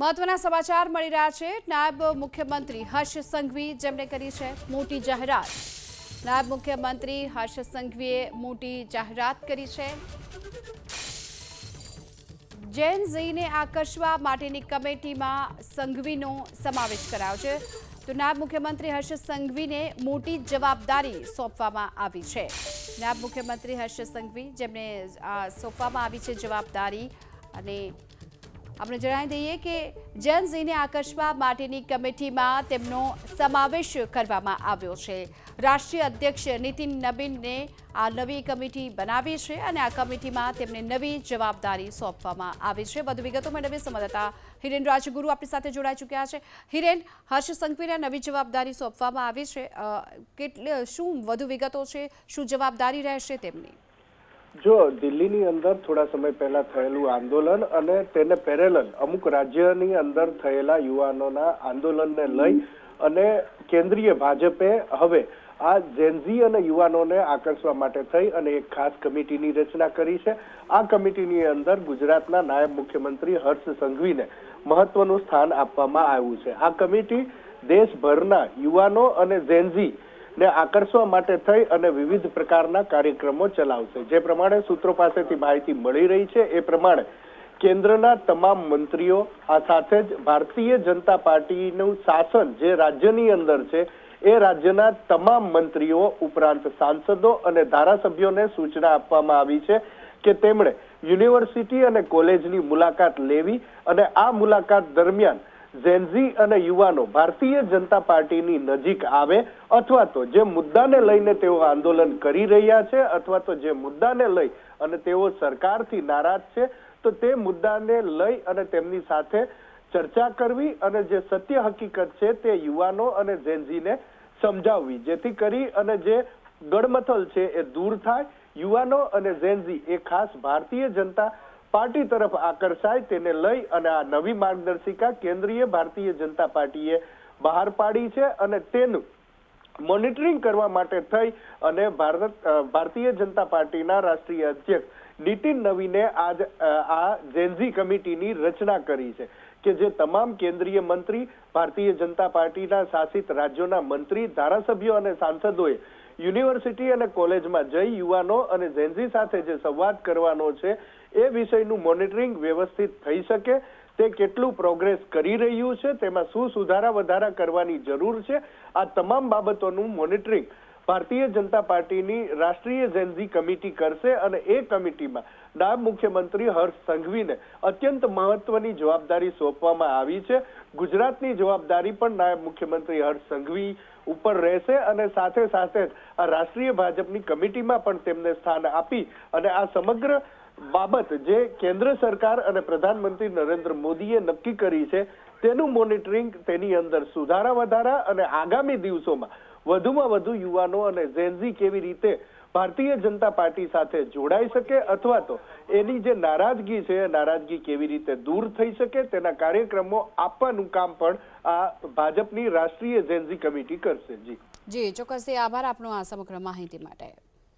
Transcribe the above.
મહત્વના સમાચાર મળી રહ્યા છે। નાયબ મુખ્યમંત્રી હર્ષ સંઘવી જેમણે કરી છે મોટી જાહેરાત। નાયબ મુખ્યમંત્રી હર્ષ સંઘવીએ મોટી જાહેરાત કરી છે। જેન ઝીને આકર્ષવા માટેની કમિટીમાં સંઘવીનો સમાવેશ કરાયો છે। તો નાયબ મુખ્યમંત્રી હર્ષ સંઘવીને મોટી જવાબદારી સોંપવામાં આવી છે। નાયબ મુખ્યમંત્રી હર્ષ સંઘવી જેમને સોંપવામાં આવી છે જવાબદારી। અને આપણે જણાવી દઈએ કે જેન ઝીને આકર્ષવા માટેની કમિટીમાં તેમનો સમાવેશ કરવામાં આવ્યો છે। રાષ્ટ્રીય અધ્યક્ષ નીતિન નબીનને આ નવી કમિટી બનાવી છે અને આ કમિટીમાં તેમને નવી જવાબદારી સોંપવામાં આવી છે। વધુ વિગતો મેળવીએ સંવાદદાતા હિરેન રાજગુરુ આપણી સાથે જોડાઈ ચૂક્યા છે। હિરેન, હર્ષ સંઘવીને નવી જવાબદારી સોંપવામાં આવી છે, શું વધુ વિગતો છે, શું જવાબદારી રહેશે તેમની? જો દિલ્હીની અંદર થોડા સમય પહેલા થયેલું આંદોલન અને તેને પેરેલલ અમુક રાજ્યની અંદર થયેલા યુવાનોના આંદોલનને લઈ અને કેન્દ્રીય ભાજપે હવે આ જેનઝી અને યુવાનોને આકર્ષવા માટે થઈ અને એક ખાસ કમિટીની રચના કરી છે। આ કમિટીની અંદર ગુજરાતના નાયબ મુખ્યમંત્રી હર્ષ સંઘવીને મહત્વનું સ્થાન આપવામાં આવ્યું છે। આ કમિટી દેશભરના યુવાનો અને જેનઝી ને આકર્ષવા માટે થઈ અને વિવિધ પ્રકારના કાર્યક્રમો ચલાવશે। જે પ્રમાણે સૂત્રો પાસેથી માહિતી મળી રહી છે એ પ્રમાણે કેન્દ્રના તમામ મંત્રીઓ આ સાથે જ ભારતીય જનતા પાર્ટીનું શાસન જે રાજ્યની અંદર છે એ રાજ્યના તમામ મંત્રીઓ ઉપરાંત સાંસદો અને ધારાસભ્યોને સૂચના આપવામાં આવી છે કે તેમણે યુનિવર્સિટી અને કોલેજની મુલાકાત લેવી અને આ મુલાકાત દરમિયાન જેનઝી અને યુવાનો ભારતીય જનતા પાર્ટીની નજીક આવે અથવા તો જે મુદ્દાને લઈને તેઓ આંદોલન કરી રહ્યા છે અથવા તો જે મુદ્દાને લઈ અને તેઓ સરકારથી નારાજ છે તો તે મુદ્દાને લઈ અને તેમની સાથે ચર્ચા કરવી અને જે સત્ય હકીકત છે તે યુવાનો અને જેનઝીને સમજાવવી, જેથી કરી અને જે ગડમથલ છે એ દૂર થાય, યુવાનો અને જેનઝી એ ખાસ ભારતીય જનતા પાર્ટી તરફ આકર્ષાય તેને લઈ અને આ નવી માર્ગદર્શિકા કેન્દ્રીય ભારતીય જનતા પાર્ટીએ બહાર પાડી છે અને તેનું મોનિટરિંગ કરવા માટે થઈ અને ભારતીય જનતા પાર્ટીના રાષ્ટ્રીય અધ્યક્ષ નીતિન નવીને આજ આ જેનઝી કમિટીની રચના કરી છે કે જે તમામ કેન્દ્રીય મંત્રી, ભારતીય જનતા પાર્ટીના શાસિત રાજ્યોના મંત્રી, ધારાસભ્યો અને સાંસદોએ યુનિવર્સિટી અને કોલેજમાં જઈ યુવાનો અને જેનઝી સાથે જે સંવાદ કરવાનો છે એ વિષયનું મોનિટરિંગ વ્યવસ્થિત થઈ શકે, તે કેટલું પ્રોગ્રેસ કરી રહ્યું છે, તેમાં શું સુધારા વધારા કરવાની જરૂર છે, આ તમામ બાબતોનું મોનિટરિંગ ભારતીય જનતા પાર્ટીની રાષ્ટ્રીય જેનઝી કમિટી કરશે અને એ કમિટીમાં નાયબ મુખ્યમંત્રી હર્ષ સંઘવીને અત્યંત મહત્વની જવાબદારી સોંપવામાં આવી છે। ગુજરાતની જવાબદારી પણ નાયબ મુખ્યમંત્રી હર્ષ સંઘવી ઉપર રહેશે અને સાથે સાથે આ રાષ્ટ્રીય ભાજપની કમિટીમાં પણ તેમને સ્થાન આપી અને આ સમગ્ર બાબત જે કેન્દ્ર સરકાર અને પ્રધાનમંત્રી નરેન્દ્ર મોદીએ નક્કી કરી છે તેનું મોનિટરિંગ, તેની અંદર સુધારા વધારા અને આગામી દિવસોમાં વધુમાં વધુ યુવાનો અને જેનઝી કેવી રીતે ભારતીય જનતા પાર્ટી સાથે જોડાઈ શકે અથવા તો એની જે નારાજગી છે એ નારાજગી કેવી રીતે દૂર થઈ શકે તેના કાર્યક્રમો આપવાનું કામ પણ આ ભાજપની રાષ્ટ્રીય જેનઝી કમિટી કરશે। જી ચોક્કસથી આભાર આપનો આ સમગ્ર માહિતી માટે।